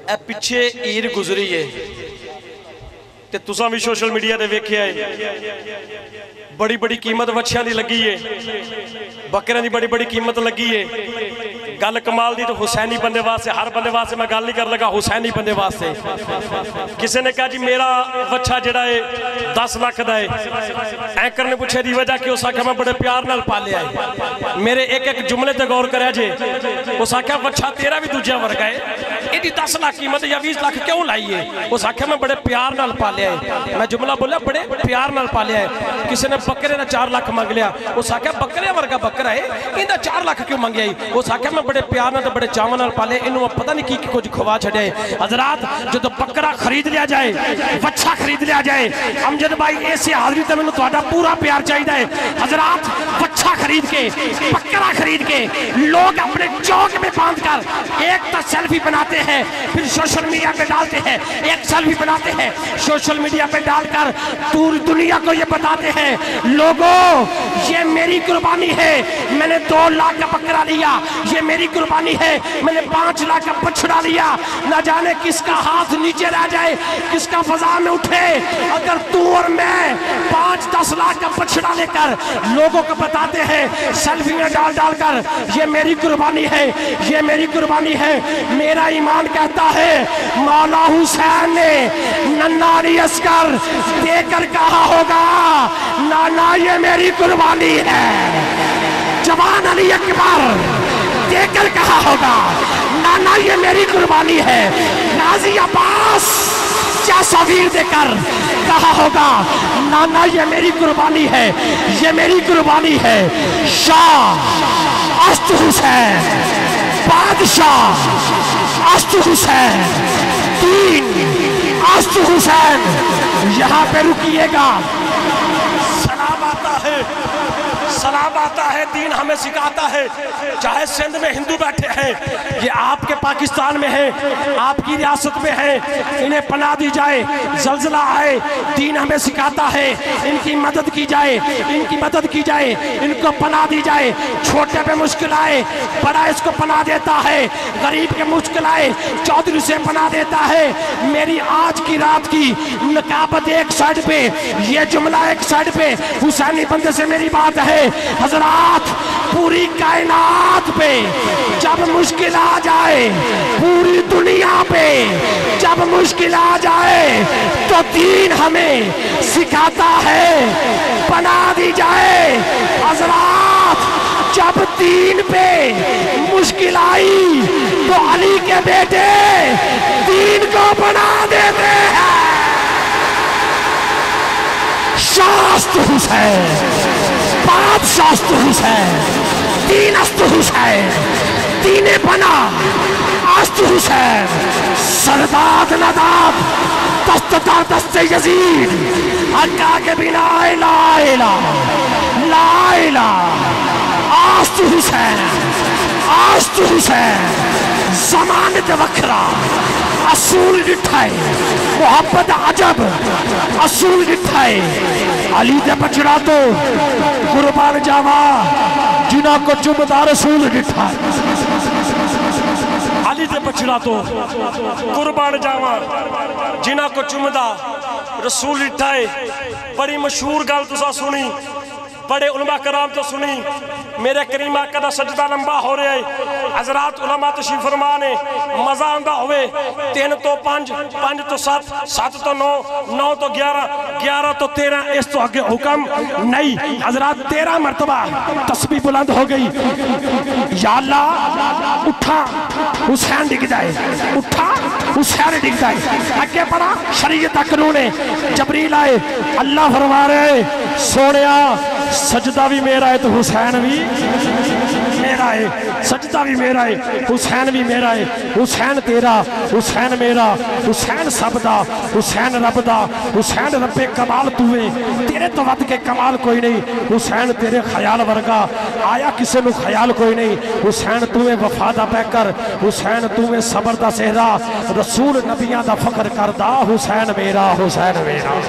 اے پچھے عید گزری ہے تے تساں بھی سوشل میڈیا دے ویکھیا ہے بڑی بڑی قیمت وچھیاں دی لگی ہے بکریاں دی بڑی بڑی قیمت لگی ہے گل کمال دی تو حسینی بندے واسطے ہر بندے واسطے میں گل نہیں کر لگا حسینی بندے واسطے کسی نے کہا جی میرا وچھا جڑا ہے 10 لاکھ دا ہے اینکر نے پوچھے دی وجہ کہ اس آکھا میں بڑے پیار نال پالے آئے میرے ایک ایک جملے تے غور کریا جے اس آکھا وچھا تیرا بھی دوجہ ورگا ہے ایڈی 10 لاکھ قیمت یا 20 لاکھ کیوں لائیے اس آکھا میں بڑے پیار نال پالے آئے میں جملہ بولا بڑے پیار نال پالے آئے کسی نے بکرے دا 4 لاکھ مانگ لیا اس آکھا بکرے ورگا بکرہ ہے اندہ 4 لاکھ کیوں مانگے آئی اس آکھا میں بڑے پیار نال بڑے چاون نال پالے انہوں پتہ نہیں کی کچھ کھوا چھڑے حضرات جو تو بکرہ خرید لیا جائے وچھا خرید لیا جائے امجد بھائی ایسی حاضری تے میں تو آڈا پورا پیار چاہی دائے حضرات وچھا خرید کے بکرہ خرید کے لوگ اپنے چوک میں باندھ کر ایک تا سیلفی بناتے ہیں پھر سوشل میڈیا پہ ڈالتے ہیں ایک سیلفی بناتے ہیں سوشل میڈیا پہ ڈال کر پوری دنیا کو یہ بتاتے ہیں لوگوں یہ میری قربانی ہے میں نے 2 لاکھ کا بکرہ لیا یہ میری قربانی ہے میں نے 5 لاکھ کا بچڑا لیا نہ جانے کس کا ہاتھ نیچے رہ جائے کس کا فضا میں اٹھے اگر تو اور میں 5-10 لاکھ کا بچڑا لے کر لوگوں کو بتاتے ہیں سیلفی میں ڈال کر یہ میری قربانی ہے یہ میری قربانی ہے میرا ایمان کہتا ہے مولا حسین نے ننھا علی اصغر دے کر کہا ہوگا نانا یہ میری قربانی ہے جوان علی اکبر دے کر کہا ہوگا نانا یہ میری قربانی ہے غازی عباس کیا سفیر دے کر کہا ہوگا نانا یہ میری قربانی ہے یہ میری قربانی ہے شاہ است حسین بادشاہ است حسین دین است حسین یہاں پہ رکیے گا سلام آتا ہے دین ہمیں سکھاتا ہے چاہے سندھ میں ہندو بیٹھے ہیں یہ آپ کے پاکستان میں ہیں آپ کی ریاست میں ہیں انہیں پناہ دی جائے زلزلہ آئے دین ہمیں سکھاتا ہے ان کی مدد کی جائے ان کی مدد کی جائے ان کو پناہ دی جائے چھوٹے پہ مشکل آئے بڑا اس کو پناہ دیتا ہے غریب کے مشکل آئے چودھری سے پناہ دیتا ہے میری آج کی رات کی نقابت ایک سائڈ پہ یہ جملہ ایک سائڈ پہ حسینی بندے سے میری بات ہے حضرات پوری کائنات پہ جب مشکل آ جائے پوری دنیا پہ جب مشکل آ جائے تو دین ہمیں سکھاتا ہے پناہ دی جائے حضرات جب دین پہ مشکل آئی تو علی کے بیٹے دین کو پناہ دیتے ہیں شاست حسین بادشاہ است حسین دین است حسین دین بنا است حسین سرداد نداد دست در دست یزید حقا کے بنا لا الہ لا الہ است حسین است حسین زمانت وکھرا اصول ڈٹھائے محبت عجب اصول ڈٹھائے علی دے بچڑا تو قربان جاوا جنہ کو چمدہ رسول ڈٹھائے علی دے بچڑا تو قربان جاوا جنہ کو چمدہ رسول ڈٹھائے بڑی مشہور گل تسا سنی بڑے علماء کرام تو سنی میرے کریم آقا دا سجدہ لمبا ہو رہے ہیں حضرات علماء تشریف فرمانے مزہ آندہ ہوئے 3 تو 5 5 تو 7 7 تو 9 9 تو 11 11 تو 13 اس تو آگے حکم نہیں حضرات 13 مرتبہ تسبیح بلند ہو گئی یا اللہ اٹھا حسین ڈگ جائے اٹھا حسین ڈگ جائے آگے پڑا شریعت قانون جبریل آئے اللہ فرما رہے سونیا سجدہ بھی میرا ہے تو حسین بھی میرا ہے سجدہ بھی میرا ہے حسین بھی میرا ہے حسین تیرا حسین میرا حسین سب دا حسین رب دا حسین رب کمال توے تیرے تو ود کے کمال کوئی نہیں حسین تیرے خیال ورگا آیا کسے نو خیال کوئی نہیں حسین توے وفا دا پیکر حسین توے صبر دا صحرا رسول نبیاں دا فخر کردہ حسین میرا حسین میرا